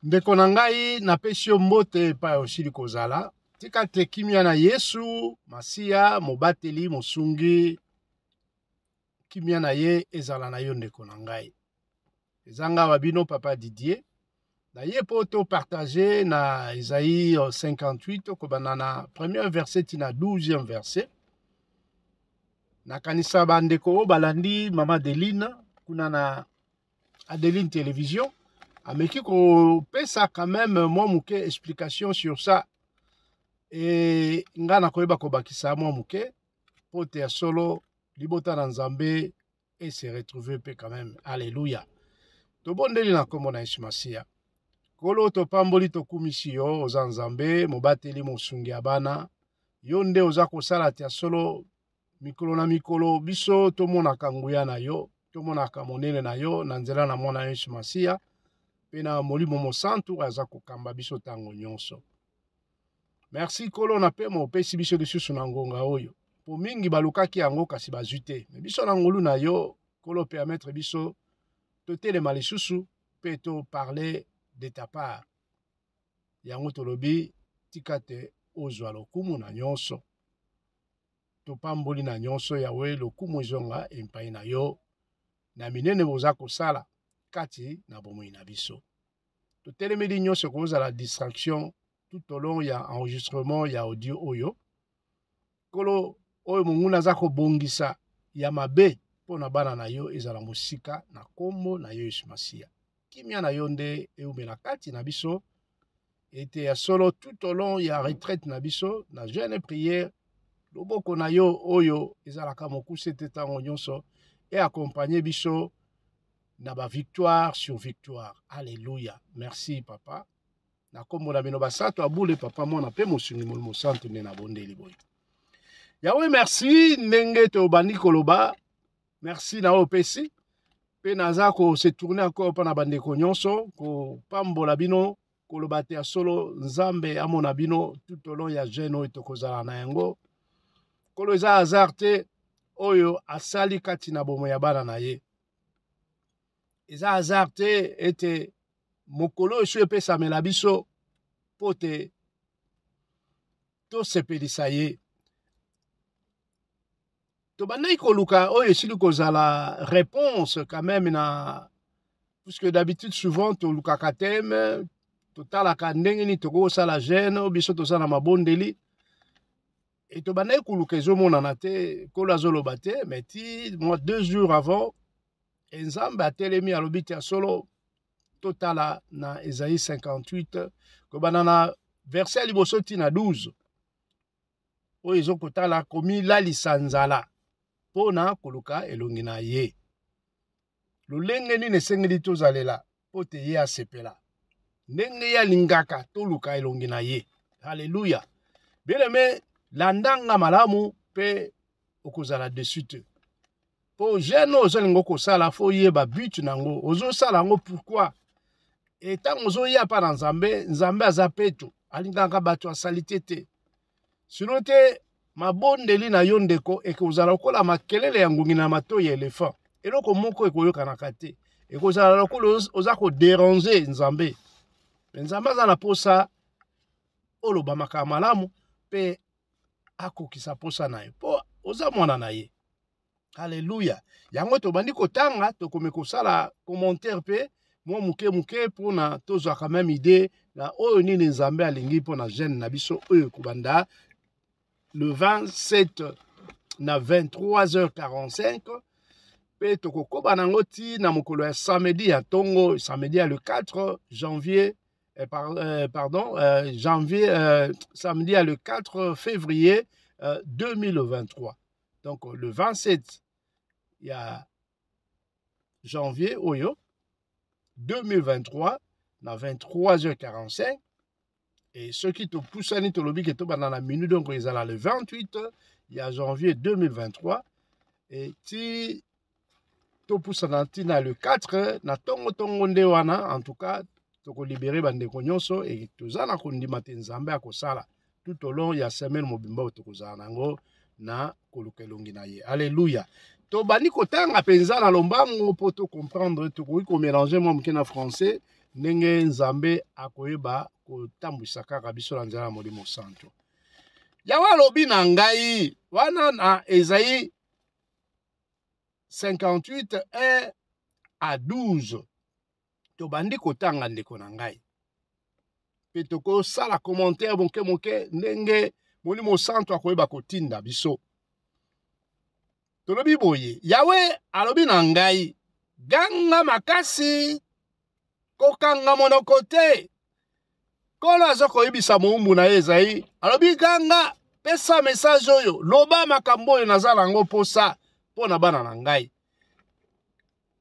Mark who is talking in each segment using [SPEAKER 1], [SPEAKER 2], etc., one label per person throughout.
[SPEAKER 1] Ndeko na ngai napesi yo mbote pa osili kozala. Tika te kimia na Yesu, Masia, mobateli, mosungi. Kimia na ye ezala na yo ndeko na ngai. Ezanga wabino papa Didier. Na ye poto partager na Isaïe 58 kobana na premier verset tina 12e verset. Na kanisa bandeko balandi mama Adeline kuna na Adeline Télévision. Ameki ko pesa quand même moi muke explication sur ça. Et nga na koyeba ko bakisa moi muke pote solo libota na Nzambe et se retrouver pe quand même. Alléluia. To bondeli na kombo na Yesu Masia. Kolo to pamboli to kumisi yo oza Nzambe mobateli mosungi abana. Yo nde oza kosala tia solo mikolo na mikolo biso to mona kanguya na yo, to mona kamonene na yo na nzela na mona Yesu Masia. Pena molimo mosantu aza kokamba biso tango nyonso. Merci kolo na pe mo pesi biso lisusu na ngonga oyo. Po mingi balukaki yango kasi bazute. Me biso na ngolu na yo kolo permettre biso to telema lisusu pe to parler de ta part. Yango tolobi tikate ozwa lokumu na nyonso. To pamboli na nyonso yawe lokumu zonga empai na yo. Na minene boza kosala. Kati na bomoi na biso. To telemeli nyonso koza la distraction tout au long ya enregistrement ya audio oyo. Kolo oyo munguna za ko bongisa ya mabe pona bana na yo ezala musika na kombo na yo Yesu Masia. Kimia na yo nde eumela kati na biso ete ya solo tout au long ya retraite na biso na jeune prière loboko na yo oyo ezala ka mokuse tetango nyonso et accompagner biso na ba victoire sur victoire. Alléluia. Merci papa. Na kombo na bino basato abule papa mwana pe mosungi molimo santu ne na bondeli boy. Yawe merci ndenge to bandi koloba. Merci na opesi. Pe naza ko se tourner encore pa na bandeko nyonso ko pambola bino koloba te solo Nzambe amona bino tout au long ya jeune oyo tokozala na yango. Kolo eza hasard te oyo asali kati na bomo ya bana na ye. Eza hasard te ete mokolo esu epesamela biso pote to sepelisa ye. To bandai koluka oyo esili kozala réponse quand même na puisque d'habitude souvent to lukaka teme to talaka ndenge ni toko sala jeune biso to sala mabondeli et to bandai koluka ezomona te kola zoloba te mais ti moi 2 jours avant Nzambe atelemi alobi te solo totala na Isaïe 58 kobana na verset liboso tina 12 oyo ezokotala komi lalisa nzala pona koluka elongi na ye. Lolenge nini esengeli tozalela po te ye asepela. Ndenge ya lingaka toluka elongi na ye. Alléluia. Bien-aimé, landanga malamu pe okozala dessus te. Po jeune ozolingo kosala fo yeba but nango. Ozosala ngo pourquoi? Et tant ozoya pa na Nzambe, Nzambe aza peto. Alingaka bato asali te. Sinon te mabondeli na yo ndeko ekozala lokola makelele ya ngungi na matoi ya elephant. Eloko moko ekoyokanaka te. Ekozala lokola oza ko déranger Nzambe. Nzambe aza na posa oloba makambo malamu pe akokisa posa na ye. Po oza mwana na ye. Alléluia. Yango to bandi kotanga to komeko sala commentaire pe moi muke pona tozwa quand même idée na oyo nini Nzambe alingi pona jeune na biso oyo kubanda le 27 na 23h45 pe tokokoba nango ti na mokolo ya samedi ya tongo samedi ya le 4 janvier samedi à le 4 février 2023. Donc le 27 il y a janvier oyo 2023 na 23h45 et ceux qui te poussent ni te lobby que to banana minute donc ils allaient le 28 il y a janvier 2023 et ti to poussa na le 4 na tongo nde wana en tout cas toko libérer bandeko nyonso et tozana kondima te Nzambe akosala tout au long ya semaine mobimba tokozala nango na kolukelongi na ye. Alléluia. To bani kotanga penza na lombango poto comprendre to ko mélanger moi mke na français ndenge nzambe akoyeba kotambwisa kaka biso na nzela ya molimo santo. Yawe alobi na ngai wana na Esaïe 58 1 à 12 tobandi kotanga ndeko na ngai pe tokosala commentaire moke ndenge molimo santo akoyeba kotinda biso. Tolobi boye, Yawe alobi na ngai ganga makasi kokanga monoko te. Kolo aza koyebisa moumbu na Esaïe alobi ganga pesa message oyo loba makambo oyo nazala ngo posa pona bana na ngai.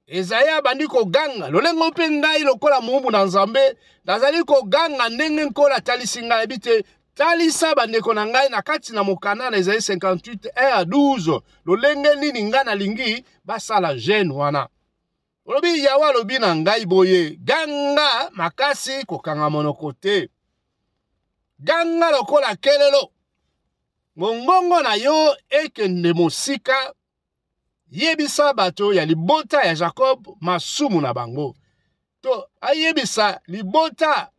[SPEAKER 1] Esaïe abandi koganga lolengo mpe ngai lokola moumbu na nzambe nazali koganga ndenge nkola talisi ngai bite talisa bandeko na ngai na kati na mokanda na Esaïe 58 1 à 12 lolenge nini ngai nalingi basala jeune wana. Olobi Yawe alobi na ngai boye ganga makasi kokanga monoko te. Ganga lokola kelelo mongongo na yo ekende mosika yebisa bato ya libota ya Jacob masumu na bango. To ayebisa libota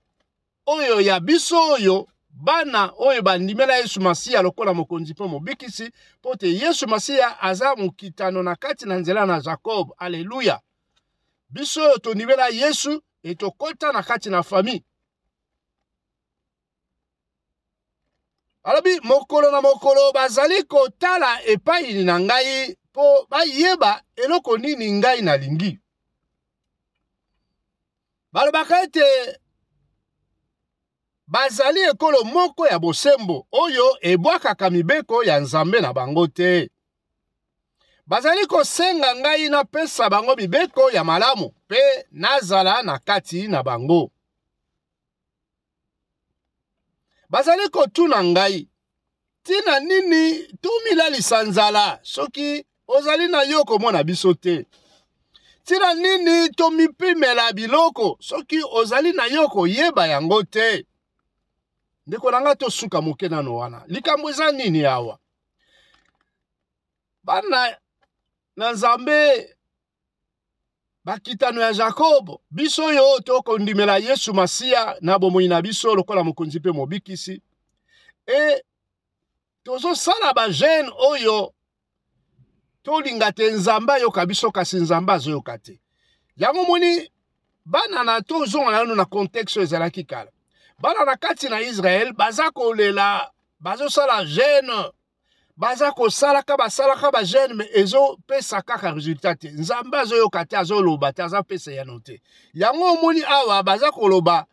[SPEAKER 1] oyo ya biso oyo bana oyo bandimela Yesu Masiya lokola mokonzi po mobikisi pote Yesu Masiya aza mokitano na kati na nzela na Jacob. Alleluya. Biso oyo tondimela Yesu etokota na kati na famille. Alobi mokolo na mokolo bazali kotala epai na ngai po bayeba eloko nini ngai nalingi. Balobaka ete bazali ekolo moko ya bosembo oyo ebwakaka mibeko ya nzambe na bango te. Bazali kosenga ngai na pesa bango mibeko ya malamu pe nazala na kati na bango. Bazali kotuna ngai tina nini tumilalisa nzala soki ozali na yo komona biso te. Tina nini tomipimela biloko soki ozali na yo koyeba yango te. Ndeko nanga tosuka moke nano wana likambo eza nini awa. Bana na nzambe bakitano ya Jacob biso yo tokondimela Yesu Masiya na bomoi na biso lokola mokonzi pe mobikisi e tozo sala ba jeune oyo tolinga te nzamba yoka biso kasi nzamba azoyoka te. Yango moni bana na tozonga nano na contexte ezalaki kala bana na kati na Israel baza kolela bazo sala jeune baza kosalaka basalaka ba jeune me ezo pesa kaka resultat te. Nzamba azoyoka te azoloba te aza pesa ya note. Yango moni awa baza koloba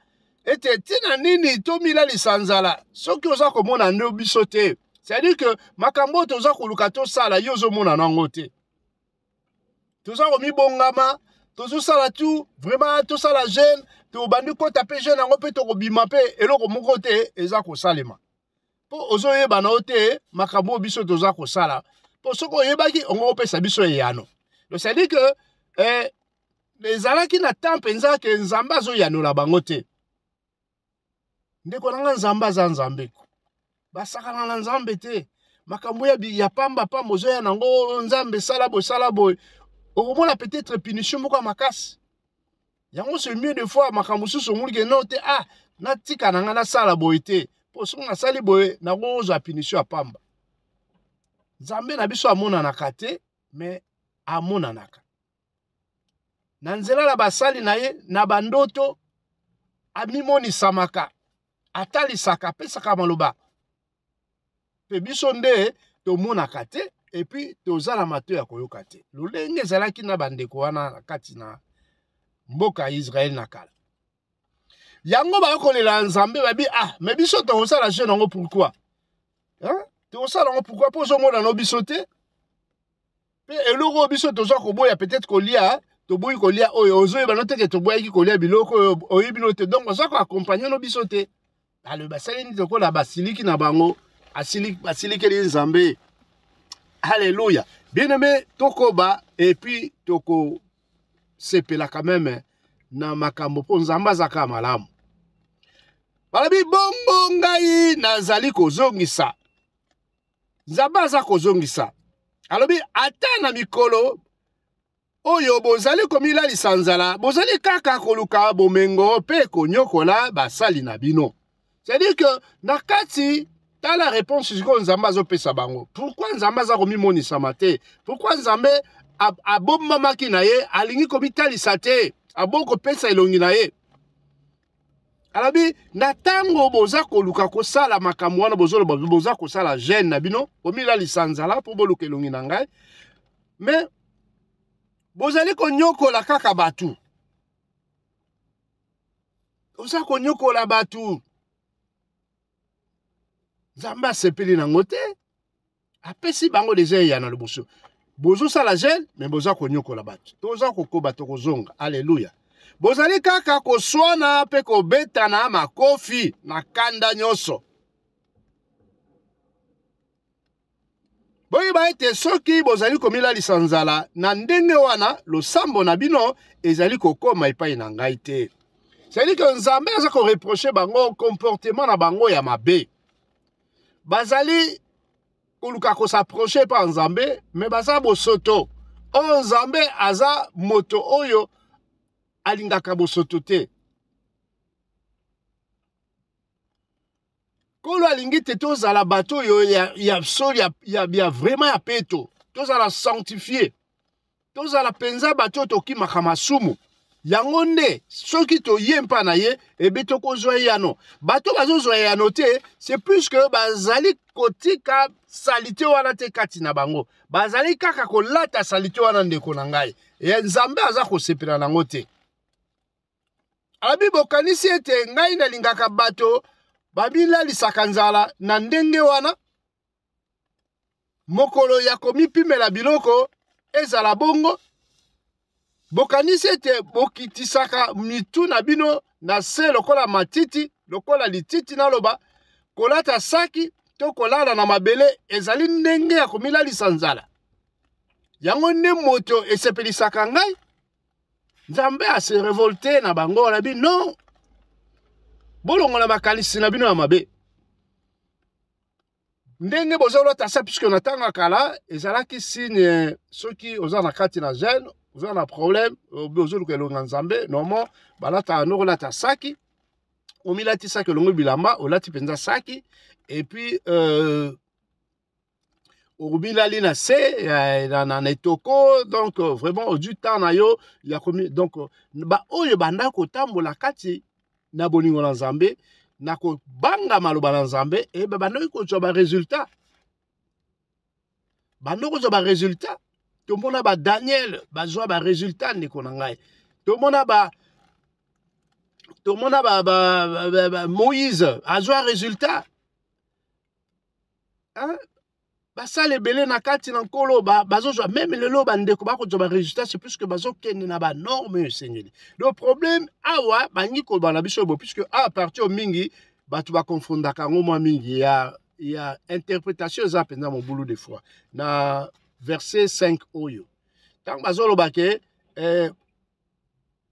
[SPEAKER 1] ete tina nini tomilalisa nzala soki oza komona ndo biso te. C'est-à-dire que makambo toza koluka tosala yo ozomona nango te. Toza komibongama tozo sala tout vraiment tosala jeune tobandi kota pe jeune yango pe tokobima pe eloko moko te eza kosalema. Po ozoyeba na ote makambo biso toza kosala po soko oyebaki ongo opesa biso eyano. Donc c'est-à-dire que ezalaki na tempe nzake nzamba azoyanola bango te. Ndeko nanga nzamba aza nzambe basakana na nzambe te. Makambo ya pamba pamba ozoya nango nzambe sala boy okomona peut-être punition moko makasi. Yango c'est mieux de fois makambo susu omulike note natika nanga na sala boy te. Po soko na sali boy nango ozo punition ya pamba. Nzambe na biso amonanaka te mais amonanaka. Na nzela la basali na ye na bandoto amimoni samaka atalisaka pesaka maloba. Pe biso nde tomonaka te et puis tozala mato ya koyoka te. Lolenge ezalaki na bandeko wana na kati na mboka Israel na kala. Yango bakolela nzambe babi mais biso tozala jeune ngo pourquoi? Hein? Tozala ngo pourquoi pozo mona no biso te? Pe eloko biso toza koboya peut-être kolia toboyi kolia oyo ozoyeba no te ke toboyaki kolia biloko oyibi no te donc oza ko accompagner no biso te. Ale basali ni tokola basiliki na bango basiliki li nzambe. Alléluia. Bien-aimé tokoba et puis toko sepela quand même na makambo po nzamba zaka malamu. Balabi bongo ngai nazali kozongisa. Nzamba za kozongisa. Alobi ata na mikolo oyo bozali komila lisanzala bozali kaka koluka bomengo pe konyokola basali na bino. C'est-à-dire que na kati ta la réponse siko nzamba azopesa bango. Pourquoi nzamba aza komimonisa mate? Pourquoi nzambe abomamaki na ye alingi komitalisa te aboko pesa elongi na ye? Alabi na tango boza koluka kosala makambo wana bozoloba boza kosala gêne na bino komila lisanzala po boluka elongi na ngai. Mais bozali konyokola kaka batu. Oza konyokola batu. Nzamba sepeli nango te. Apesi bango deja ya na liboso. Bozo sala gêne, mais boza konyokola batu. Toza kokoba tokozonga. Alléluia. Bozali kaka koswana pe kobetana makofi na kanda nyoso. Boyi ba ete soki bozali komila lisanzala na ndenge wana losambo na bino ezali kokoma epai na ngai te. C'est-à-dire que nzambe aza ko reprocher bango comportement na bango ya mabe. Bazali koluka ko s'approcher pa nzambe mais baza bosoto. O nzambe aza moto oyo alingaka bosoto te. Kolo alingi te tozala bato yo ya vraiment ya peto. Tozala sanctifié. Tozala penza bato tokimaka masumu. Yango nde soki toyempa na ye ebe tokozwa yano. Bato bazozwa yano te, c'est plus que bazali kotika salite wana te kati na bango. Bazali kaka kolata salite wana ndeko na ngai. E nzambe aza kosepela nango te. Alabi bokanisi ete ngai nalingaka bato babila lisaka nzala na ndenge wana mokolo ya komipimela biloko ezala bongo. Bokanisi ete bokitisaka mitu na bino na se lokola matiti, lokola lititi na loba, kolata saki to kolala na mabele ezali ndenge ya komila lisanzala. Yango nde moto esepelisaka ngai. Nzambe a se révolté na bango labi non. Bolongo na makalisi na bino ya mabe. Ndenge bozolo tasa puisque na tanga kala ezalaki signe soki oza na kati na gêne, oza na problème, bozolo kelonga nzambe, normalement balata no lata saki, omilati saki longo bilamba, olati penza saki et puis Orubilali na se na etoko donc vraiment du temps na yo ya komi donc ba oyo banda ko tambola kati na bolingo na Nzambe na ko banga maloba na Nzambe e ba banda ko zo ba résultat banda ko zo ba résultat to mona ba Daniel ba zo ba résultat ndeko na ngai to mona ba Moïse a zo résultat hein. Ça les belé na kati na nkolo bazo même le lo bandeko ba ko ba résultat c'est plus que bazo kende na ba norme Seigneur. Le problème awa bangi ko bana biso bo puisque à partir mingi batu ba confondaka kango mwa mingi ya interprétation za penza mon boulot des fois na verset 5 oyo tant bazo lo bake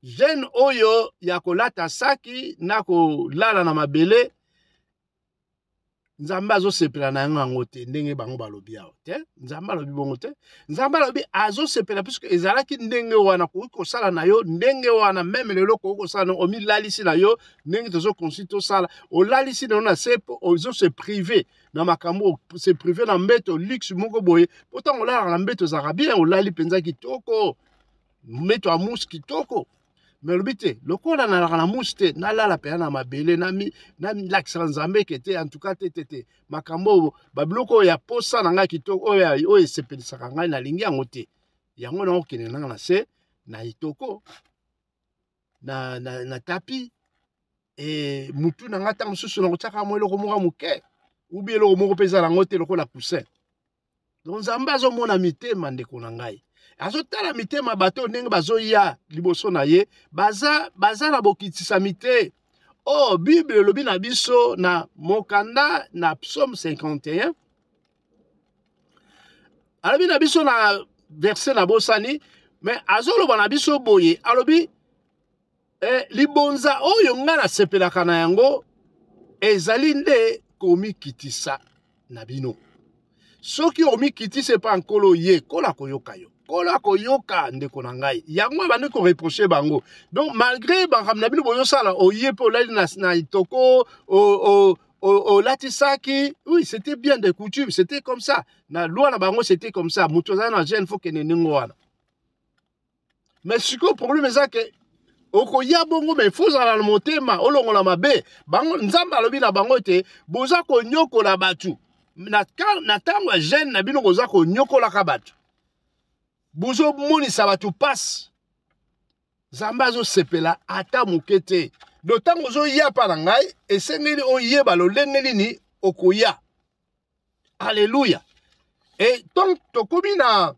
[SPEAKER 1] jeune oyo ya kolata saki na ko lala na mabele Nzambe azo sepela na yango te ndenge bango balobi awo te Nzambe alobi bongo te Nzambe alobi azo sepela puisque ezalaki ndenge wana ko sala na yo ndenge wana même lelo ko sala no omi lalisi na yo ndenge tozo consulter sala o lalisi na sepo ozo se privé na makambo se privé na mbeto luxe moko boye pourtant on la na mbeto za bien o lali penza kitoko mbeto a mousse kitoko mais l'obité, le coup là na mouste na la pe na mabele na l'accent Nzambe qui était en tout cas tété makambo babloko ya posa na nga kitoko oyo sepelisaka ngai na lingi yango te yango na okene na se na itoko na tapi et mutu na ngata mususu na kotaka mo eloko moko muke ou bien eloko moko pesa na ngote eloko la coussin donc Nzambe azomona mitema ndeko na ngai azotala mitema bato ndenge bazoya liboso na ye baza na bokitisa mite oh Bible lobi na biso na mokanda na Psaume 51 alobi na biso na verset na bosani mais azoloba na biso boye alobi libonza oyo nga na sepelaka na yango ezali nde komikitisa na bino soki omikitise pa nkolo ye kola koyoka yo kola koyoka ndeko na ngai yango bandi ko reprocher bango donc malgré bangamna bino boyo sala oye pe olali na itoko o latisaki oui c'était bien des coutumes c'était comme ça na loi na bango c'était comme ça muto za na jeune faut que nengo wana mais ce que problème est que okoya bongo mais faut za na motema olongola mabe bango nzamba alobi na bango te boza ko nyokola batu na tango jeune na bino boza ko nyokola ka batu bozo moni sa batu passe zamba zo sepela ata mukete do tango zo ya pa na ngai esengeli oyeba lo lengeli ni okoya alléluia et donc tokomi na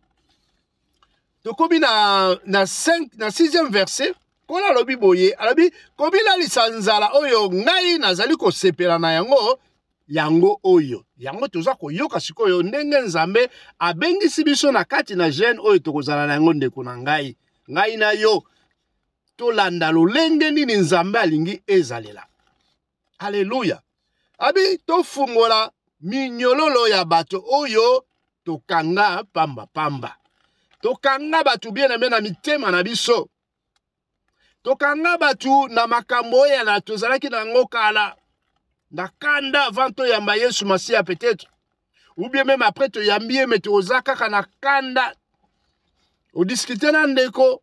[SPEAKER 1] 6e verset kola lobi boye alobi kobila lisanzala oyo ngai nazali ko sepela na yango oyo yango toza koyoka sikoyo ndenge nzambe abengisi biso na kati na jeune oyo tokozala na yango ndeko na ngai na yo tolanda lolenge nini nzambe alingi ezalela alléluia abi tofungola minyololo ya bato oyo tokanga pamba tokanga batu bien na mitema na biso tokanga batu na makambo ya na tozalaki na ngokala na kanda avant to yamba Yesu Masia peut-être ou bien même après to yambie mais to ozaka na kanda o discuter na ndeko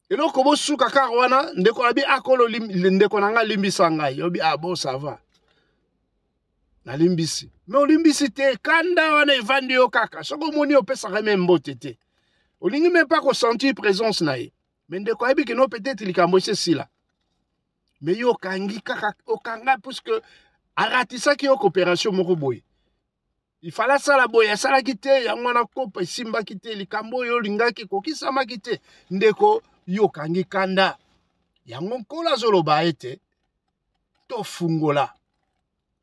[SPEAKER 1] eloko bosuka kaka wana ndeko abi akolo ndeko nanga limbisa ngai yobi bon ça va na limbisi mais olimbisi te kanda wana evandi yo kaka soko moni opesa même mbote te olingi même pas ko sentir présence na ye mais ndeko abi que non peut-être likambo sila mais yo kangi kaka okanga puisque aratisaki yo coopération moko boye il fallait ça la boye sala kité ya mwana kopa simba kité likambo yo lingaki kokisama kité ndeko yo kangi kanda yango nkola zoloba ete to fungola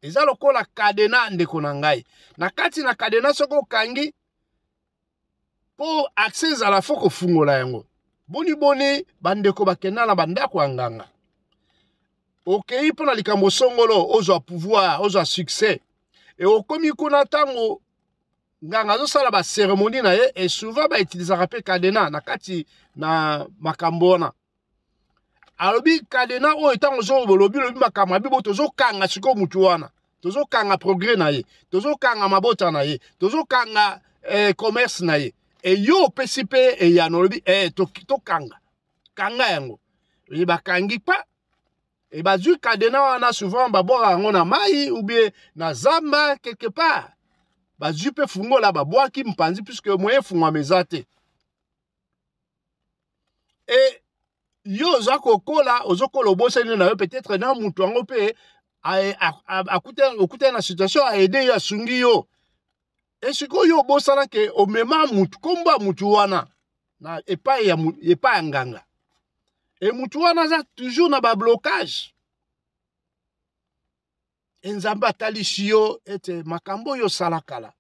[SPEAKER 1] eza lokola kadena ndeko na ngai na kati na kadena soko kangi po accès à la foko fungola yango boni bandeko bakenda na bandako anganga okei pona likambo songolo ozwa pouvoir ozwa succès et okomi kuna tango nganga zo sala ba cérémonie na ye et souvent ba utilisera pe kadena na kati na makambo na alobi kadena o tango zo lobi makambo bibo tozo kanga siko mutu wana tozo kanga progrès na ye tozo kanga mabota na ye tozo kanga commerce na ye et yo pesipe e ya no lobi to kanga yango e ba kangi pa et bah du cadena wana souvent ba boire yango na mai ou bien na zamba quelque part bah du pe fungo la ba boire ki mpanzi puisque moyen fungo mezate et yo zako kola ozokolo boseni na yo peut-être na mutu ngo pe akuta na situation a aider ya sungi yo et siko yo bosana ke o mema mutu komba mutu wana na epa ya nganga et mutu wana za toujours na ba blocage enzamba talishi yo ete makambo yo salakala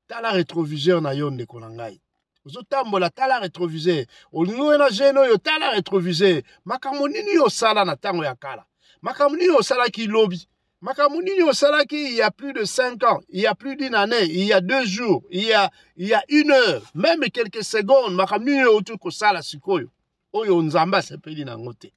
[SPEAKER 1] tala rétroviseur na yo ndeko na ngai ozotambola tala rétroviseur olingo na jeune yo tala rétroviseur makambo nini yo sala na tango ya kala makambo nini yo sala ki lobi makambo nini yo sala ki il y a plus de 5 ans il y a plus d'une année il y a 2 jours il y a 1 heure même quelques secondes makambo nini yo tuko sala sikoyo oyo nzamba sepeli na ngote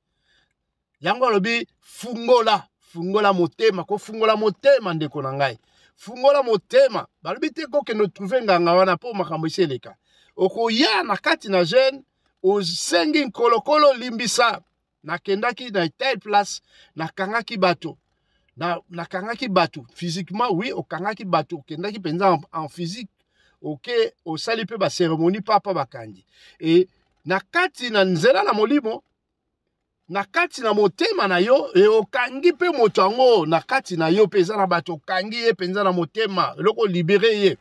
[SPEAKER 1] yango lobi fungola motema ko fungola motema ndeko na ngai fungola motema balobi te ko ke no trouver nganga wana po makambo iseleka okoya na kati na jeune osengi kolokolo limbisa na kendaki na telle place na kangaki bato na kangaki bato physiquement oui okangaki bato kendaki penza en physique ok osali pe ba cérémonie papa bakangi et na kati na nzela na molimo na kati na motema na yo e okangi pe moto yango na kati na yo peza na bato kangi ye penza na motema eloko libéré ye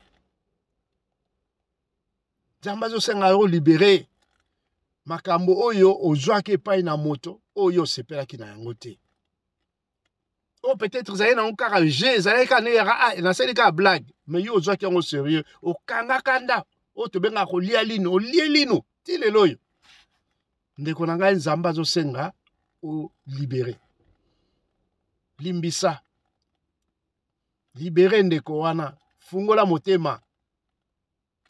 [SPEAKER 1] Nzambe azosenga yo libéré makambo oyo ozwaki epai na moto oyo osepelaki na yango te o peut-être zali na kaka je zali ka ne na seli ka blague mais yo ozwaki yango sérieux okanga kanda o tobenga kolia lino olie lino ti lelo oyo ndeko na ngai Nzambe azosenga o libéré limbisa libéré ndeko wana fungola motema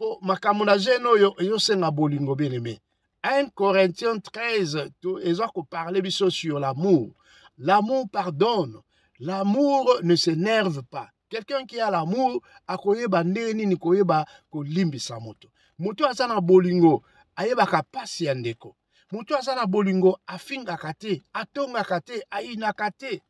[SPEAKER 1] po makambo na gene oyo ezosenga bolingo bien aimé. 1 Corinthiens 13 ezo parler biso sur l'amour. L'amour pardonne. L'amour ne s'énerve pas. Quelqu'un qui a l'amour akoyeba ndeni ni koyeba kolimbisa moto. Moto aza na bolingo ayebaka pasi ya ndeko. Moto aza na bolingo afingaka te, atongaka te, ayinaka te.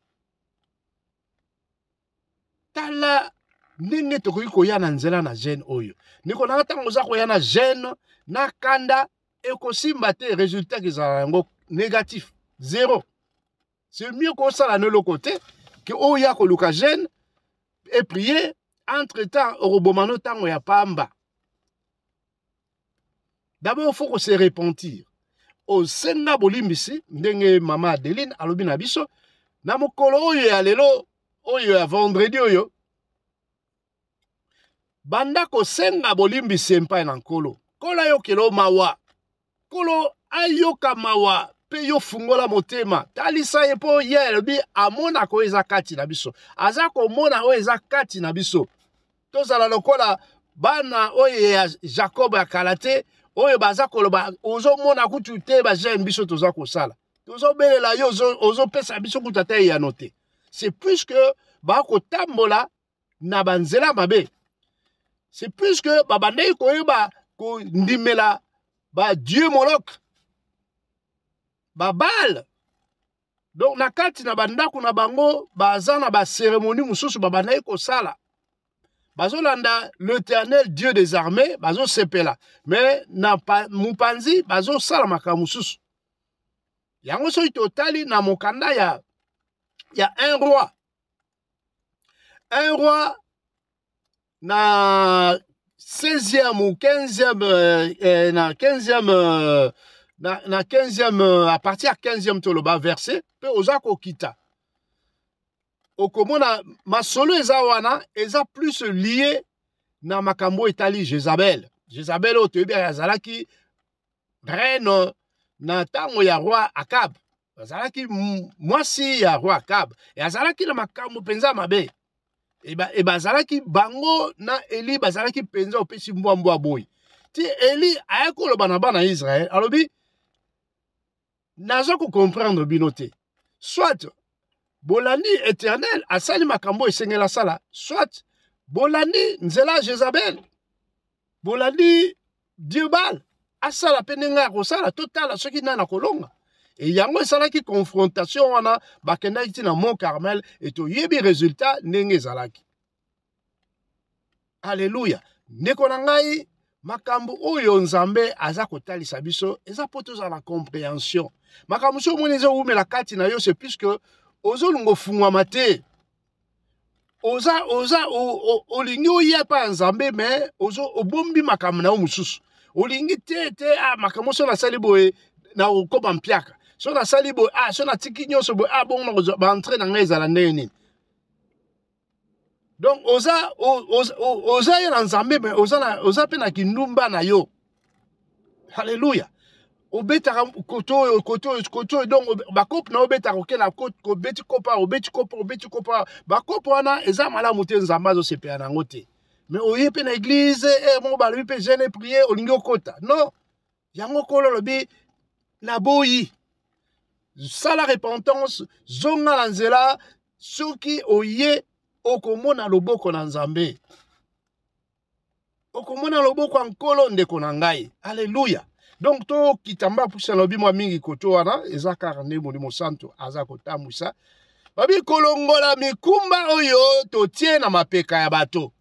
[SPEAKER 1] Tala ndenge tokoki koya na nzela na gene oyo. Ndeko na ntango oza koya na gene na kanda ekosimba te, résultat ezala yango négatif, zéro. C'est mieux qu'on s'en aille le côté que oya koluka gene et prier entre-temps au robomano tango ya pamba. D'abord il faut qu'on se repentir. Au senga bolimbisi ndenge mama Adeline alobi na biso na mokolo oyo ya lelo oyo ya vendredi oyo banda ko senga bolimbisi mpa na nkolo. Kola yo kelo mawa. Kolo ayoka mawa pe yo fungola motema. Talisa ye po ye bi amona ko eza kati na biso. Aza ko mona o eza kati na biso. Tozala lokola bana oyo ya Jacob ya kalate oyo baza koloba ozo mona kutu te ba jeune biso toza ko sala. Tozo belela yo ozo pesa biso kutu te ya noté. C'est plus que ba ko tambola na banzela mabe. C'est plus que babandei ko yeba ko ndimela ba Dieu Moloch. Ba Baal. Donc na kati na bandako na bango baza na ba cérémonie mususu babandei ko sala. Bazolanda l'Éternel Dieu des armées, bazo sepela. Mais na mupanzi bazo sala makamususu. Yango so itotali na mokanda ya un roi. Un roi na 16e ou 15e na 15e na 15e à partir à 15e toloba verset pe ozako kita. Okomona masolo eza wana eza plus lié na makambo etali Jézabel. Jézabel otoyebi azalaki reine na tango ya roi Akab. Azalaki mwasi ya roi Akab. Et azalaki na makambo penza mabe. Et bazalaki bango na Eli bazalaki penza opesi mbwa boy. Ti Eli ayakoloba na bana Israël alobi nazo ko comprendre binote. Soit bolandi Éternel asali makambo esengela sala, soit bolandi nzela Jézabel. Bolandi Dieu Baal asala penenga ko sala totala soki nana kolonga. Et yango esalaki confrontation wana bakendaki na Mont Carmel et to yebi résultat ndenge ezalaki. Alléluia. Ndeko na ngai makambo oyo nzambe aza kotalisa biso eza poto za la compréhension. Makambo so mweneze umela kati na yo c'est plus que ozolungo fungwama te. Oza olingi oye pa nzambe mais obombi makambo na yo mususu. Olingi te makambo so na sali boye na okoba mpiaka. So na sali boye so na tiki nyonso boye bon na ba entrer na ngai ezala ndeni. Donc oza ya nzambe mais oza pe na kindumba na yo. Alléluia. Obeta koto donc bakop na obeta kokela ko beti kopa bakop wana eza malamu te nzamba zo sepela nango te. Mais oye pe na église mo balobi pe jeune prier olingi okota. Non. Yango kolo lobi na boyi. Sala repentance zonga na nzela soki oye okomona loboko na nzambe. Okomona loboko nkolo ndeko na ngai. Alléluia. Donc to kitamba pusa lobi mwa mingi koto wana eza karne molimo santo aza kotambusa. Babi kolongola mikumba oyo totie na mapeka ya bato.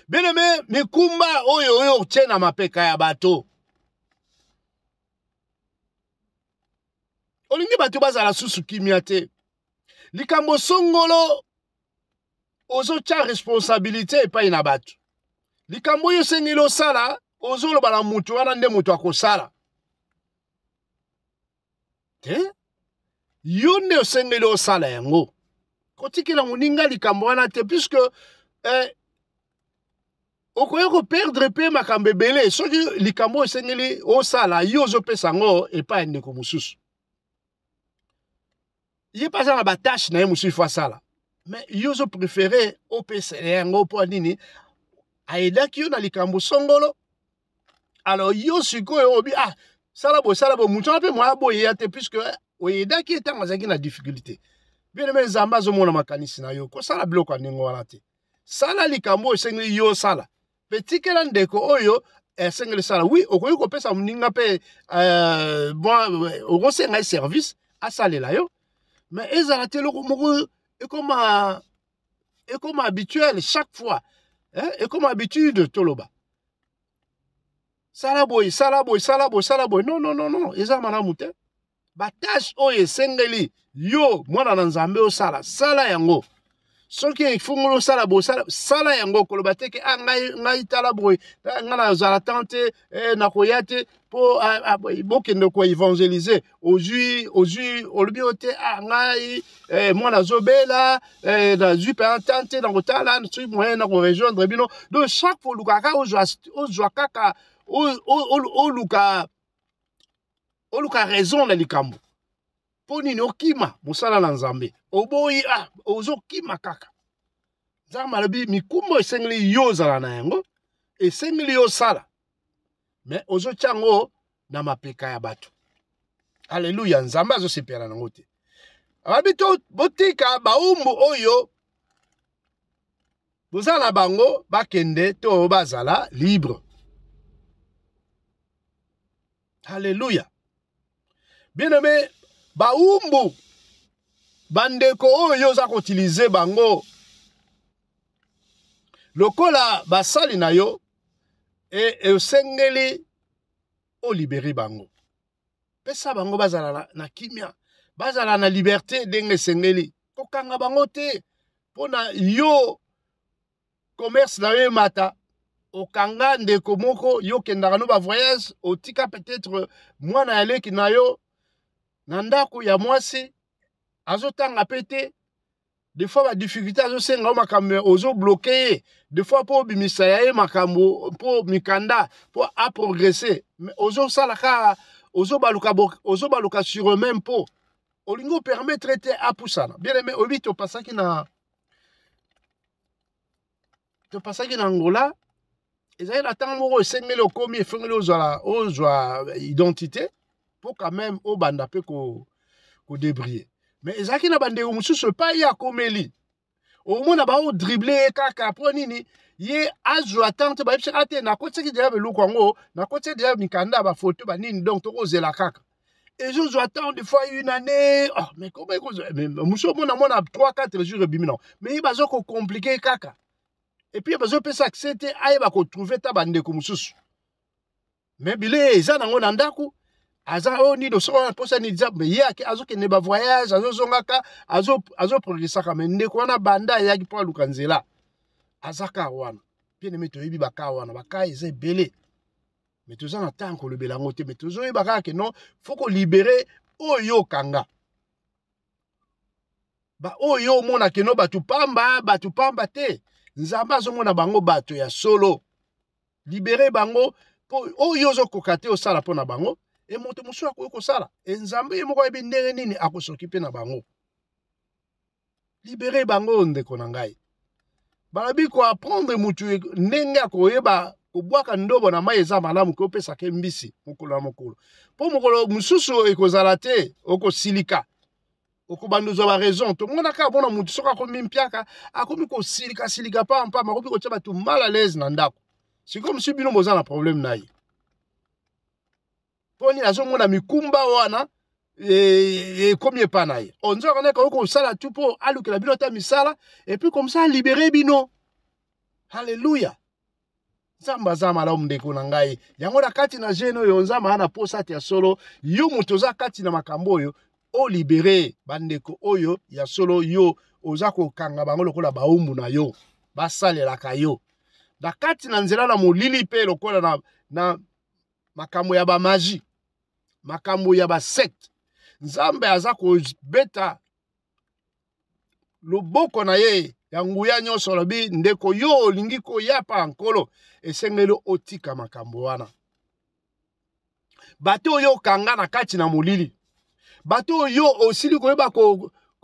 [SPEAKER 1] Beneme mikumba oyo tie na mapeka ya bato. Olingi bato bazala susu kimia te. Likambo songolo ozo tia responsabilité epai na bato. Likambo yo sengelo sala ozolo bala mutu wana nde mutu akosala. Te? Yo nde osengelo sala yango. Kotikela muninga likambo wana te puisque okoyoko perdre pe makambo ebele soki likambo osengeli osala yo ozopesa ngo epai ndeko mususu. Ye pas na batache na ye mususu fa sala. Mais yo zo préféré opesa yango po nini ayedaki yo na likambo songolo. Alors yo sikoyo obi salabo mutu ape mwa boye ya te puisque oyedaki etanga azaki na difficulté. Bien aimé Nzambe azomona makanisi na yo ko sala biloko ndenge wana te. Sala likambo esengeli yo sala. Petikela ndeko oyo esengeli sala. Oui, okoyi kopesa muninga pe okosenga service asalela yo. Mais ezala te loko moko et comme habituel chaque fois. Et comme habitude toloba. Salaboy. Non. Eza malamu te. Ba tâche oye sengeli yo mwana na Nzambe o sala yango. Soki ifungolo sala yango koloba te ke ngai tala boy ngana zala tante na koyate po bokende ko évangéliser ozui olobi ote ngai mwana zobela na zupe tante na kotala ntsui moyen na ko rejoindre bino. Donc chaque fois lukaka ozwa kaka oluka raison na likambo. Poni no kima musala na Nzambe. Oboyi ozo kima kaka. Nzambe alobi mikumbo esengeli yo zala na yango, esengeli yo sala. Mais ozo tiango na mapeka ya bato. Alléluia, Nzambe azo sepela nango te. Abito botika baumbu oyo bozala bango bakende to bazala libre. Alléluia. Bien-aimé, baumbu bandeko oyo za kotilize bango lokola basali na yo esengeli o libérer bango. Pesa bango bazala na kimia, bazala na liberté denge sengeli. Kokanga bango te pona yo commerce na yo mata. Okanga ndeko moko yo kendaka no ba voyage otika peut-être mwana yaleki na yo na ndako ya mwasi azotanga pete. Des fois ba difficulté azosenga makambo ozo bloquer, des fois po bimisa ya makambo po mikanda po a progresser. Mais ozo salaka ozo baluka sur eux-mêmes po olingo permettre te apusana. Bien aimé obi to pasaki na Angola. Ezali na tango moko esengeli okomi efengeli ozwa identité pour quand même obanda pe ko débrier. Mais ezaki na bandeko mususu pa ya komeli. Omona ba o dribbler kaka po nini ye azwa tante ba epsaka te na koteki deja beluko yango na koteki deja mikanda ba photo ba nini donc tokozela kaka. Et je dois attendre des fois une année. Mais comment mususu mona 3-4 jours bimi non. Mais ba zo ko compliqué kaka. Et puis bazo pesa accepter ayeba ko trouver ta bandeko mususu. Mais bile eza nango na ndako aza oni do so posa ni diable mais yaki azo ke ne ba voyage azo zongaka azo progressaka mais ndeko wana banda yaki po lukanzela azaka wana bien aimé toyebi baka wana baka eza belé mais toza na temps ko lebela ngote mais tozo yebaka ke non faut ko libérer oyo kanga ba oyo mona ke no batu pamba te. Nzamba azomona bango bato ya solo. Libérer bango po oyo zo kokate osala pona bango e moto musu akoyo kosala. E Nzambe ye moko yebi ndenge nini akosokipe na bango. Libérer bango ndeko na ngai. Balabi ko apprendre mutu ndenge akoyeba kobwaka ndobo na mai eza malamu ko pesa ke mbisi mokolo na mokolo. Po mokolo mususu ekozala te okosilika. Okobandozwa ba raison to mona ka bona mutu soka ko mimpiaka akomi ko silika pa makomi ko tshaba tu mal à l'aise na ndako. C'est comme si bino boza na problème na yi. Poni azo mona mikumba wana komi pa na yi. Onzo kana ko sala tu po alukela bino ta misala et puis comme ça libérer bino. Alléluia. Nzamba za malamu ndeko na ngai. Yango na kati na jeno yo nzamba ana posa te solo yo mutu za kati na makambo yo. O libéré bandeko oyo ya solo yo ozako kanga bango lokola baumbu na yo basalelaka yo da kati na nzela na molili pe lokola na makambo ya ba magie makambo ya ba secte Nzambe azako beta loboko na ye ya nguya nyonso lobi ndeko yo olingi ko yapa nkolo esengelo otika makambo wana bato yo kanga na kati na molili. Bato yo osili koyeba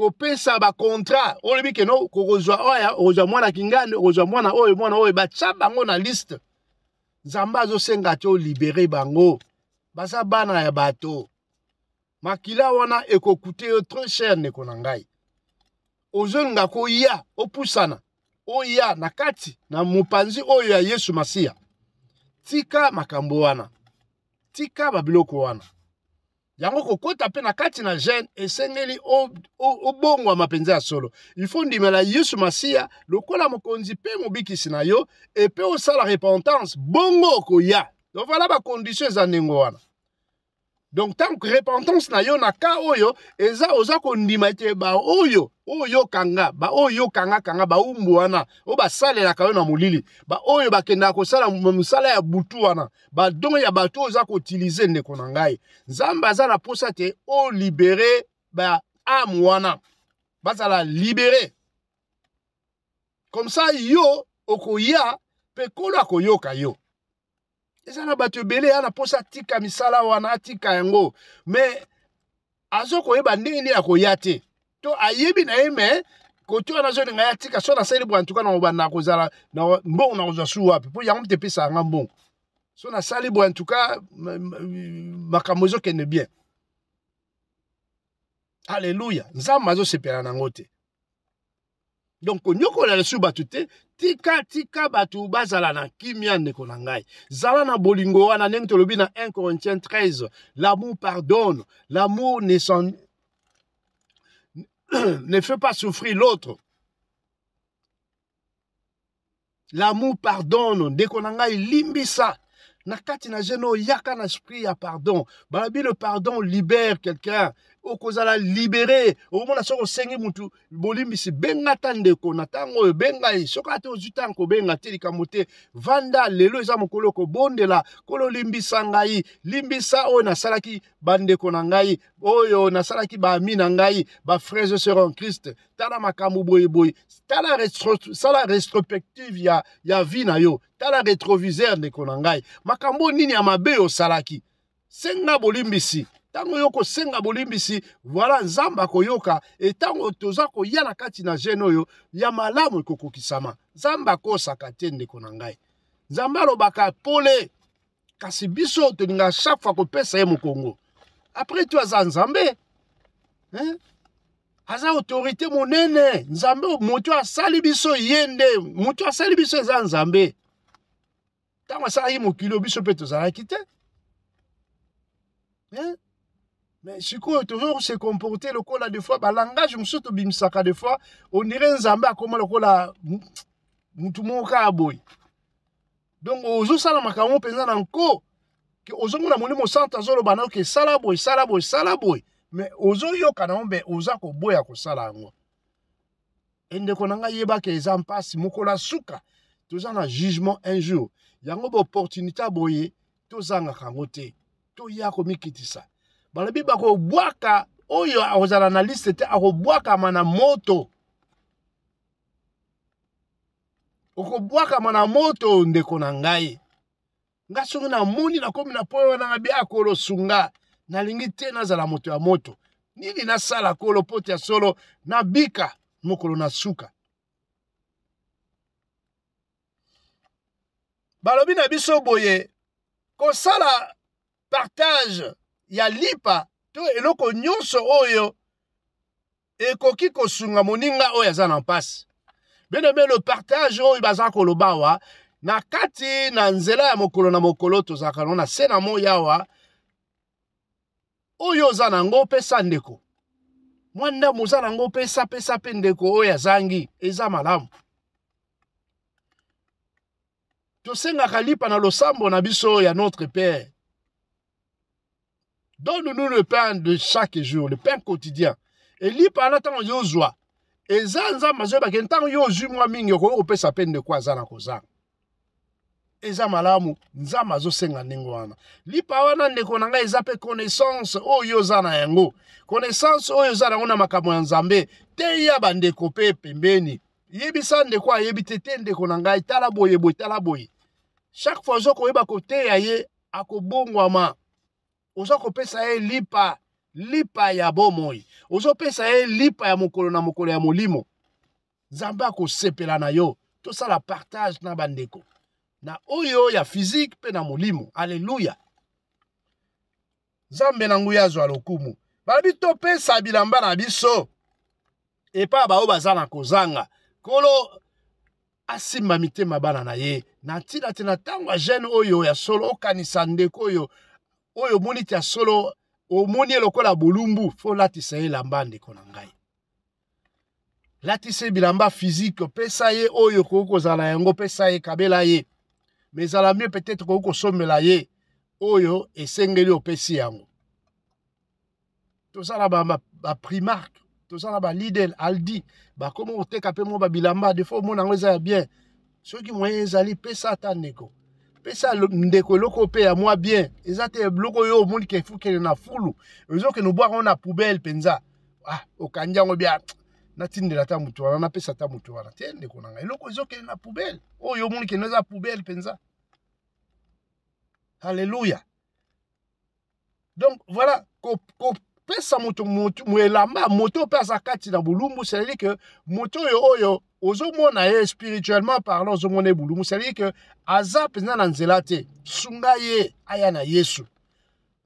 [SPEAKER 1] kopesa ba contrat olobi ke no kokozwa oya ozwa mwana kingane ozwa mwana oyo bacha bango na liste nzambe azosenga te olibere bango baza bana ya bato makila wana ekokute yo trop cher ndeko na ngai ozolinga koya opusana oya na kati na mopanzi oyo ya Yesu Masiya tika makambo wana tika babiloko wana yango kokota pe na kati na jeune esengeli obongwa mapenzi ya solo il faut ndimela Yesu Masiya lokola mokonzi pe mobikisi na yo epe osala repentance bongo koya donc voilà ba condition eza ndenge wana donc tant que repentance na yo na ka oyo eza oza kondima ete ba oyo kanga ba oyo kanga ba umbu wana o basalelaka yo na molili ba oyo bakenda kosala mosala ya butu wana ba dongo ya bato oza koutilize ndeko na ngai nzambe aza na posa te o libere ba âme wana bazala libere comme ça yo okoya pe kolo akoyoka yo eza na bato ebele ana posa tika misala wana atika yango mais azo koyeba ndenge nini akoya te to ayebi na ye me koto wana zo ninga ya tika so na sali bwa ntuka na obanda kozala na mbongo na kozwa su wapi po yango te pesa nga mbongo so na sali bwa ntuka makambo zo kende bien alléluia nzambe azo sepela nango te donc konyokola lesu batu te tika batu bazala na kimia ndeko na ngai zala na bolingo wana ndenge tolobi na 1 Corinthiens 13 l'amour pardonne l'amour ne fait pas souffrir l'autre l'amour pardonne ndeko na ngai limbisa na kati na jeno yaka na esprit ya pardon balabi le pardon libère quelqu'un okozala libéré omona soko sengi mutu bolimbisi benga tandeko na tango oyo benga soko ate ozuta nko benga te likambo te vanda lelo eza mokolo kobondela kolo limbisa ngai limbisa oyo nasalaki bandeko na ngai oyo nasalaki baami na ngai ba frères et sœurs en Christ tala makambo boye sala rétrospective ya vie na yo tala rétroviseur ndeko na ngai makambo nini ya mabe osalaki senga bolimbisi tango yoko senga bolimbisi voilà nzamba koyoka etango toza koya na kati na jeune oyo ya malamu ekokokisama nzamba kosaka te ndeko na ngai nzamba alobaka pole kasi biso tolinga chaque fois kopesa ye mokongo après tu aza nzambe aza autorité monene nzambe moto asali biso yende moto asali biso eza nzambe tango asalaki mokili biso mpe tozalaki te mais sikoyo toujours se comporter lokola des fois ba langage musuto bimisaka des fois on dirait nzambe akoma lokola mutu moka aboy donc ozo sala makambo penza na nko ke ozo mona molimo santa zolo bana ke sala boy mais ozo yoka na ombe oza ko boya ko sala ngo ende konanga yeba ke eza mpasi mokola suka toza na jugement un jour yango ba opportunité boye tozanga kango te to ya ko mikitisa balabi bako bwaka oyo ozala na liste te akobwaka mana moto okobwaka mana moto ndeko na ngai nga songi na moni na komi na poyo na ngabi akolo sunga nalingi te nazala moto ya moto nini nasala kolo poti ya solo na bika mokolo na suka balobi na biso boye kosala partage ya lipa to eloko nyonso oyo ekoki kosunga moninga oyo aza na mpasi bien-aimé le partage oyo baza koloba awa na kati na nzela ya mokolo na mokolo tozalaka na se na moya awa oyo oza nango pesa ndeko mwanda moza nango pesa pe ndeko oyo azangi eza malamu tosengaka lipa na losambo na biso ya notre Père. Donne-nous le pain de chaque jour, le pain quotidien. Et lipa na tango yozwa. Eza nzamba zo ba kentango yozu mwa mingi ko opesa peine de kwa zana kozanga. Eza malamu nzamba zo senga ndingo wana. Lipa wana ndeko na ngai eza pe connaissance oyo zana yango. Connaissance oyo zana ngona makambo ya nzambe te ya bandeko pe pembeni. Yebisa ndeko ayebi tete ndeko na ngai tala boye. Chaque fois zo ko yeba kote ya ye akobongwama. Oza kopesa ye lipa ya bomoi. ozopesa ye lipa ya mokolo na mokolo ya molimo nzambe akosepela na yo tosala partage na bandeko na oyo ya physique pe na molimo. Alléluia. Nzambe na nguya azwa lokumu balobi topesa bilamba na biso epa bao baza na kozanga kolo asimba mitema bana na ye na ntina te na ntango ya jeune oyo ya solo okanisa ndeko oyo moni ti ya solo omoni lokola bolumbu fo latisa ye elamba ndeko na ngai. Latisa bilamba physique pesa ye oyo kokozala yango pesa ye kabela ye mais ezala mieux peut-être kokosombela ye oyo esengeli opesi yango. Tozala ba Primark, tozala ba Lidl, Aldi, ba komo oteka pe mo ba bilamba de fois mona ngo eza bien. Soki moyen ezali pesa ata ndeko. Pesa ndeko loko pe ya moi bien. Ezate loko yo moni ke fuke na fulu. Ezo ke no boire na poubelle penza. Ah, okanja ngo bia natindela ta mutu wana na pesa ta mutu wana. Te ndeko na ngai loko ezo ke na poubelle. Oh yo moni ke no za poubelle penza. Alléluia. Donc voilà, pesa moto mwelamba moto pesa kati na bulumbu, c'est-à-dire que moto oyo ozomona ye spirituellement parlant ozomona bulumbu, c'est-à-dire que aza pesa na nzela te sunga ye aya na Yesu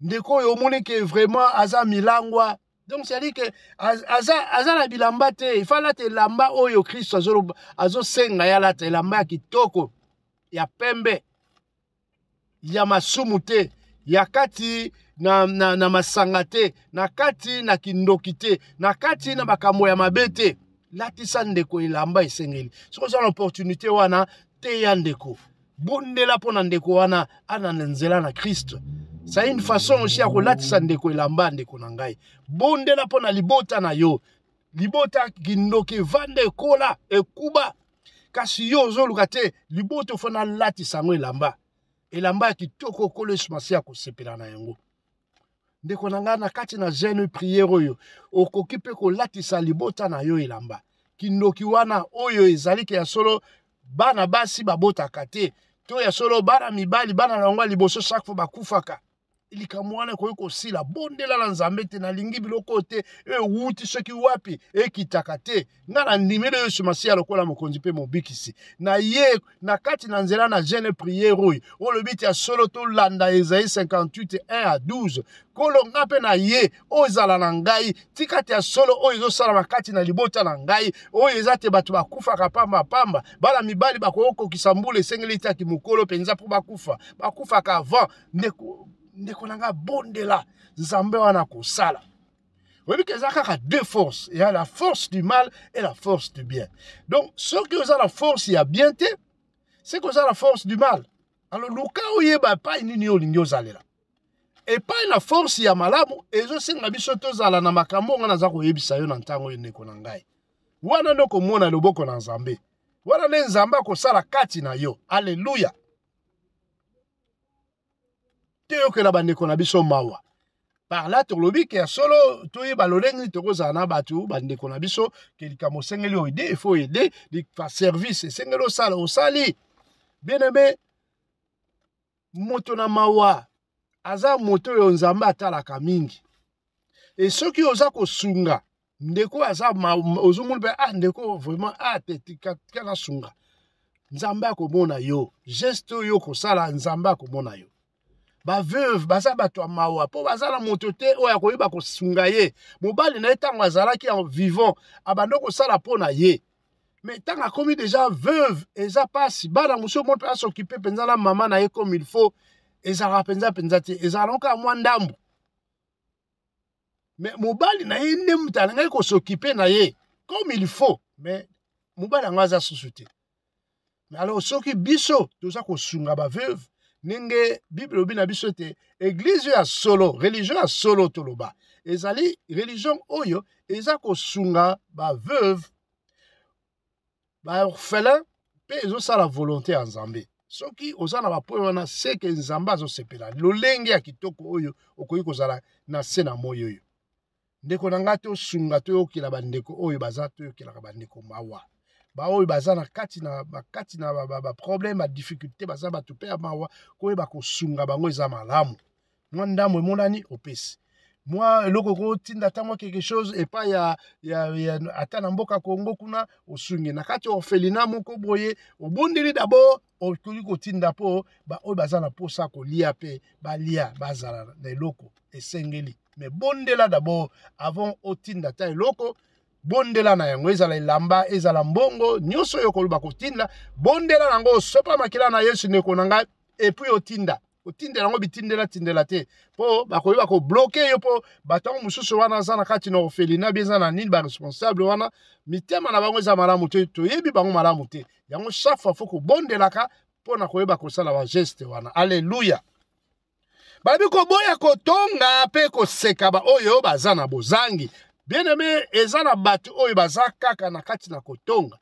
[SPEAKER 1] ndeko oyo omoni ke vraiment aza milangwa. Donc c'est-à-dire que aza na bilamba te il fallait te lamba oyo Christ azo senga ya la te lamba ya kitoko ya pembe ya masumu te ya kati na masanga te na kati na kindoki te na kati na makambo ya mabe te. Latisa ndeko elamba esengeli soko za l'opportunité wana te ya ndeko bondela pona ndeko wana ana nzela na Christ. C'est une façon aussi ya kolatisa ndeko elamba ndeko na ngai bondela pona libota na yo libota kindoki vande kola ekuba kasi yo ozoluka te libota fona latisa ngo elamba elamba kitoko kolo smasi ya kosepela na yango. Ndeko na nga na kati na jeune prière oyo okoki pe kolatisa libota na yo elamba kindoki wana oyo ezali ke ya solo bana basi babotaka te to ya solo bana mibali bana na yango liboso chaque fois bakufaka likambo wana koyi kosila bondela na nzambe te nalingi biloko te wuti soki wapi ekitaka te nga na ndimeli oyo smasi ya lokola mokonzi pe mobikisi na ye na kati na nzela na jeune prière oyo olobi ti ya solo tolanda Esaïe 58 1-12 kolonga pe na ye oyo ezala na ngai tika ti ya solo oyo ezosala kati na libota na ngai oyo eza te bato bakufaka pamba bana mibali bakokokisa mbula esengeli ti aki mokolo penza mpo bakufaka avant ndeko na nga bondela nzambe wana kosala. Oui, que ça a deux forces. Il y a la force du mal et la force du bien. Donc, ceux qui ont la force, il y a bien, c'est que ça la force du mal. Alors, le cas où il n'y a pas une union, et pas la force, il y a malamu, et je sais que la bisoto zala na makambo, on a zako yebisa yo nantango yene konangai. Wana no komona loboko na nzambe. Wana ne nzamba ko sala kati na yo. Alléluia. Teo que la bande kona biso mawa. Par là, tu lobi que solo tu es baloleng tu rosa na batu bande kona biso que li kamo sengeli o aider, il faut aider, li fa service sengelo sala o sali. Bien aimé, moto na mawa aza moto yo nzamba atalaka mingi. Et ceux qui osa ko sunga ndeko aza ozumul be ndeko vraiment te kana sunga. Nzamba ko mona yo, geste yo ko sala nzamba ko mona yo. Ba veuve baza bato mawa po baza na moto te oya koyeba ko sunga ye mobali na etango azalaki en vivant abando ko sala pona ye mais tant a commis déjà veuve eza pasi bana muso mo pe s'occuper penza la maman na ye comme il faut ezala penza te ezala nka mwa ndambu mais mobali na ye nde mutala ngai ko s'occuper na ye comme il faut mais mobali ngaza susute mais alors soki biso toza ko sunga ba veuve Nenge Bible obina biso te église ya solo religion ya solo toloba ezali religion oyo eza ko sunga ba veuve ba orphelin pe ezo sala volonté ya Nzambe soki ozana ba po wana seke Nzamba azo sepela lolenge ya kitoko oyo okoyi kozala na sena moyo oyo ndeko nanga to sunga to yokila bandeko oyo baza to yokila bandeko mawa ba oyo baza na kati na ba problème ba difficulté baza ba tupe ya mawa ko ba ko sunga bango eza malamu mwandamo emonani opesi moi eloko tinda tamo quelque chose et pas ya ata na mboka Congo kuna osungi na kati orphelinat moko boye obondeli d'abord okuli kotinda po ba oyo bazana posa kolia pe balia bazala na eloko esengeli mais bondela d'abord avant otinda ta eloko bondela na yango ezala elamba ezala mbongo nyonso yo koluba kotinda bondela nango sopa makila na Yesu ndeko na ngai et puis otinda otindela ngo bitindela tindela te po bakoyeba ko bloquer yo po batango mususu wana za na kati na orphelinat bieza na nini ba responsable wana mitema na bango za malamu te toyebi bango malamu te yango chaque fois faut ko bondelaka po na koyeba ko sala ba geste wana alléluia babi ko boya ko tonga pe ko seka ba oyo baza na bozangi bien aimé ezana batu oyo baza kaka na kati na kotonga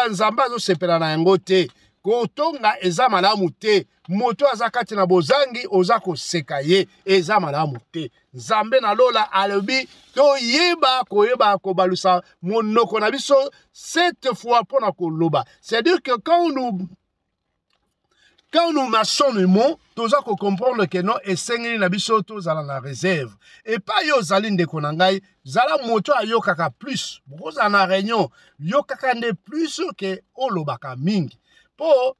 [SPEAKER 1] nzamba zo sepela na yango te kotonga eza malamu te moto aza kati na bozangi oza koseka ye eza malamu te nzambe na lola alobi toyeba koyeba kobalusa monoko na biso 7 fois pona koloba c'est-à-dire que quand nous marchons le mot toza ko comprendre que non esengeli na biso tozala na réserve et pas yo zali ndeko na ngai zala moto ayokaka plus boza na réunion yokaka nde plus que olobaka mingi po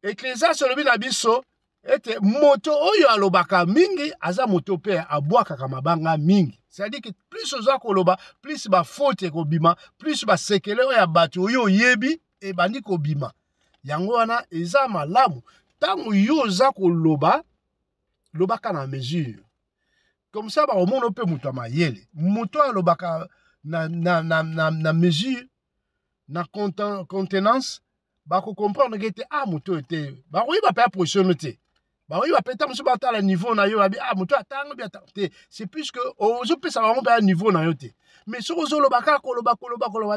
[SPEAKER 1] Ecclésiaste lobi na biso ete moto oyo alobaka mingi aza moto pe abwakaka mabanga mingi c'est-à-dire que plus oza koloba plus ba faute kobima plus ba sekele oyo bato oyo yebi e bandi kobima yango wana eza malamu tango yo oza koloba lobaka na mesure comme ça ba omono pe moto mayele moto alobaka na mesure na contenance bako comprendre que ah moto était ba oui ba pas positionner te ba oui ba peut-être monsieur ba ta la niveau na yo ah moto atanga bien te c'est plus que ozo pe ça va ba niveau na yo te mais sur ozo lobaka koloba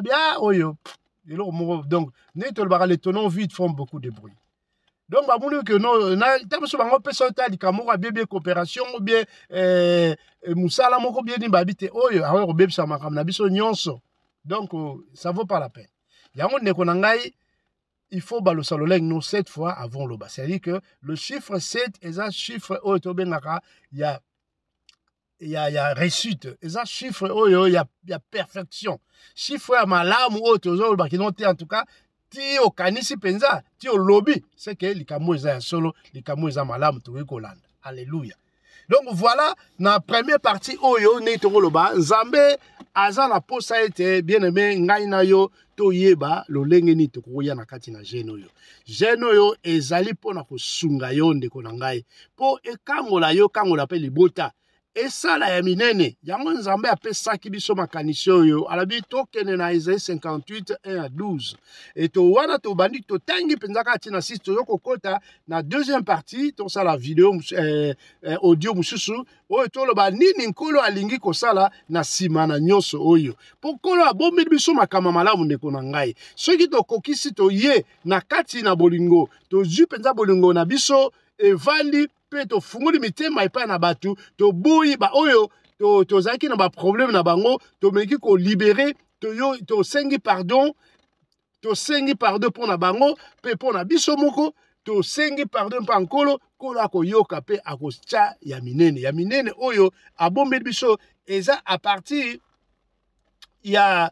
[SPEAKER 1] bien oyo donc net le baka les tonneaux vides font beaucoup de bruit donc ba mulu que non na ta monsieur ba ngope so ta likamoko bien coopération ou bien musala moko bien ni babite oyo awe ko bebisa makam na biso nyonso donc ça vaut pas la peine yango ndeko na ngai il faut balosa loleng nous 7 fois avant le bas. C'est-à-dire que le chiffre 7 est un chiffre où il y a réussite. Et un chiffre où il y a perfection. Chiffre à malam ou autre chose, qui n'ont en tout cas, ti au kanisi penza, ti au lobby, c'est que les kamouza solo, les kamouza malam, tout Hollande. Alléluia. Donc voilà, dans la première partie, oyo netoro loba, Nzambe aza na posa ete bien aimé ngai na yo toyeba lolenge ni tokoya na kati na jeune oyo ezali pona kosunga yo ndeko na ngai po ekangola yo kangola pe libota esala ya minene yango Nzambe apesaki biso makanisi oyo alabi tokende na Isaïe 58 1-12 eto wana tobandi totangi penza kati na 6 toyoko kota na deuxième partie tosala video audio mususu oyo toloba nini nkolo alingi kosala na sima na nyonso oyo po nkolo abombi biso makama malamu ndeko na ngai soki tokokisi toye na kati na bolingo tozwi penza bolingo na biso evandi pe to fungoli mitema epai na batu to boyi ba oyo to zaki na ba problème na bango to meki ko libérer to sengi pardon pour na bango pe pour na biso moko to sengi pardon pa nkolo kolo akoyoka pe akoscha ya minene oyo abombe biso eza à partir ya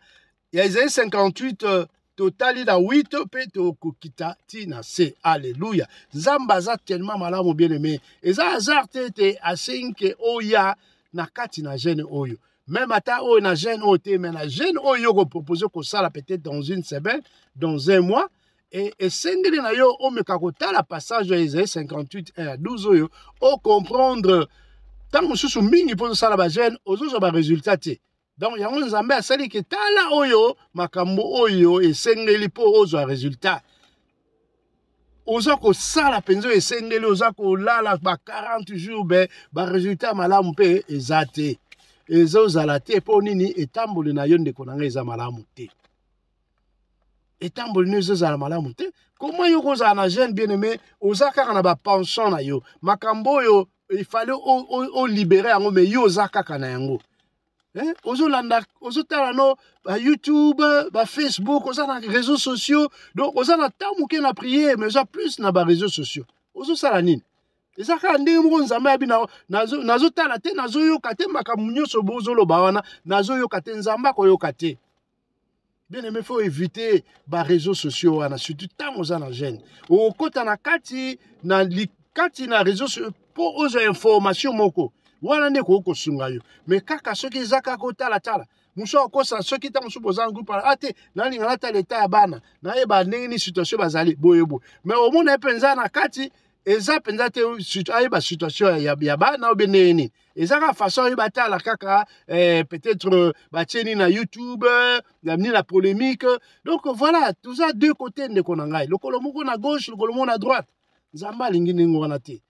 [SPEAKER 1] Isaïe 58 totali na 8 pe to kokita ti na se alléluia Nzamba za tellement malamu bien aimé eza hasard te asenke oya na kati na jeune oyo même ata oyo na jeune oyo te mais na jeune oyo ko proposer ko sala peut-être dans une semaine dans un mois et sengeli na yo omeka kotala passage de Isaïe 58 1-12 oyo o comprendre tant mususu mingi po sala ba jeune ozo ba résultat te. Donc yango Nzambe asali ke tala oyo makambo oyo esengeli po ozwa résultat oza ko sala penzo esengeli oza ko lala ba 40 jours ba résultat malamu pe ezate ezozala te po nini etamboli na yo ndeko na ngai eza malamu te etamboli nezo zala malamu te comment yo kozala na jeune bien aimé oza kaka na ba pension na yo makambo oyo il fallait o libérer yango mais yo oza kaka na yango ozolanda ozotala no ba YouTube ba Facebook oza na réseaux sociaux donc oza na temps moke na prier mais oza plus na ba réseaux sociaux ozosala nini ezaka ndenge moko nzambe abi nazotala te nazoyoka te makambo nyonso bozoloba wana nazoyoka te nzambe akoyoka te. Bien aimé, faut éviter les réseaux sociaux wana surtout tant oza na jeune okota na kati na réseaux sociaux pour ozo information moko wana nde ko sunga yo mais kaka soki ezaka ko tala muso akosa soki ta muso boza groupe ate na linga na ta l'état ya bana na yeba ndenge ni situation bazali boyebo mais au monde penza na kati eza penza te ayeba situation ya bana obene ni ezaka façon yeba tala kaka peut-être batieni na YouTube ni la polémique donc voilà tout ça deux côtés ndeko na ngai lokolo moko na gauche lokolo moko na droite nzamba lingi ningo wana te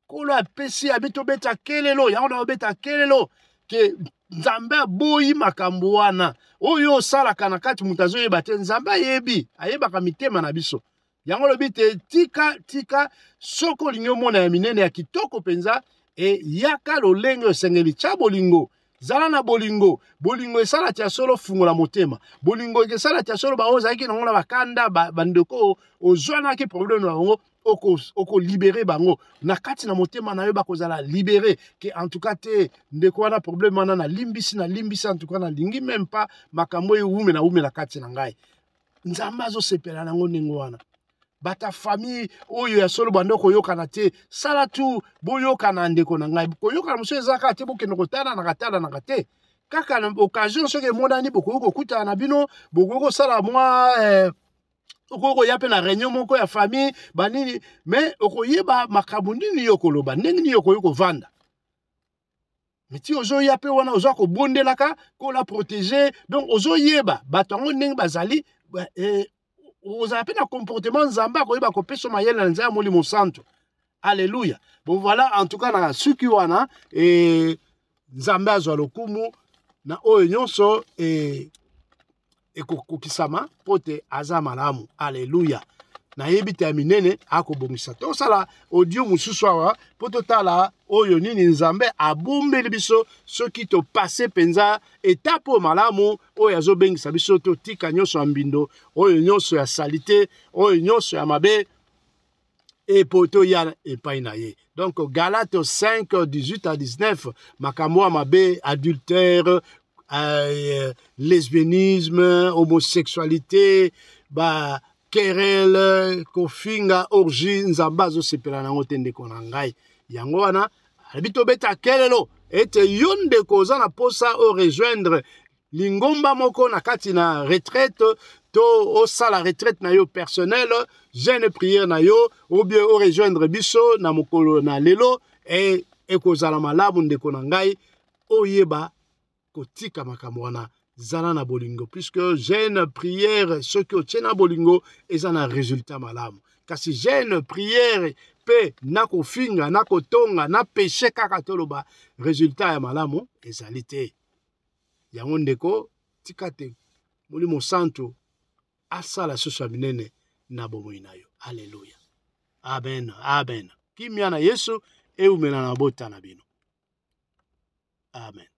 [SPEAKER 1] kolo apesi abito beta kelelo yango na beta kelelo ke nzambe aboyi makambo wana oyo osalaka na kati mutu azoyeba te nzambe ayebi ayebaka mitema na biso yango lobi te tika soko olingi omona ya minene ya kitoko mpenza yaka lolenge osengeli tya bolingo zala na bolingo esala tia solo fungola motema bolingo esala tia solo baozalaki nango na bakanda bandeko ozwanaki problème na bango oko libérer bango na kati na motema na yo bakozala libérer que en tout cas te ndeko wana problème wana na limbisi en tout cas na lingi même pas makambo ume na kati na ngai nzambe azosepela nango ndenge wana bata famille oyo ya solo bando koyokana te sala tu boyokana ndeko na ngai koyokana muso ezaka te bokende kotala na te kaka na occasion soki emonani bokoki kutana na bino bokoki kosala mwa okoko ya pe na réunion moko ya famille banini mais okoyeba makambo nini yo koloba ndenge nini yo kovanda meti ozoya pe wana ozo kobondelaka ko la protéger donc ozoyeba bato yango ndenge bazali ozala pe na comportement nzambe akoyeba kopesa mayele na nzambe molimo santo alléluia bon voilà en tout cas na suki wana nzambe azwa lokumu na oyo nyonso ekokokisama pote aza malamu alléluia nayebi te ya minene akobongisa tosala audio mosusu awa po totala oyo nini nzambe abombeli biso soki topase mpenza etape oyo malamu oyo azobengisa biso totika nyonso ya mbindo oyo nyonso ya salite oyo nyonso ya mabe epo toya epai na ye donc Galate 5 18 à 19 makambo ya mabe adultère lesbianisme homosexualité querelle kofinga orgie nzambe azosepela nango te ndeko na ngai yango wana alobi tobeta kelelo ete yo ndeko oza na posa orejoindre lingomba moko na kati na retraite to osala retraite na yo personnelle jeune prière na yo ou bien orejoindre biso na mokolo na lelo ekozala malamu ndeko na ngai oyeba kotika makambo wana zala na bolingo puisque jeune prière soki otie na bolingo eza na résultat malamu kasi jeune prière pe na kofinga na kotonga na péché kaka toloba résultat ya malamu ezali te yango ndeko tika te molimo santo asala susu ya minene na bomoi na yo alleluya amen amen kimia na yesu eumela na bota na bino amen.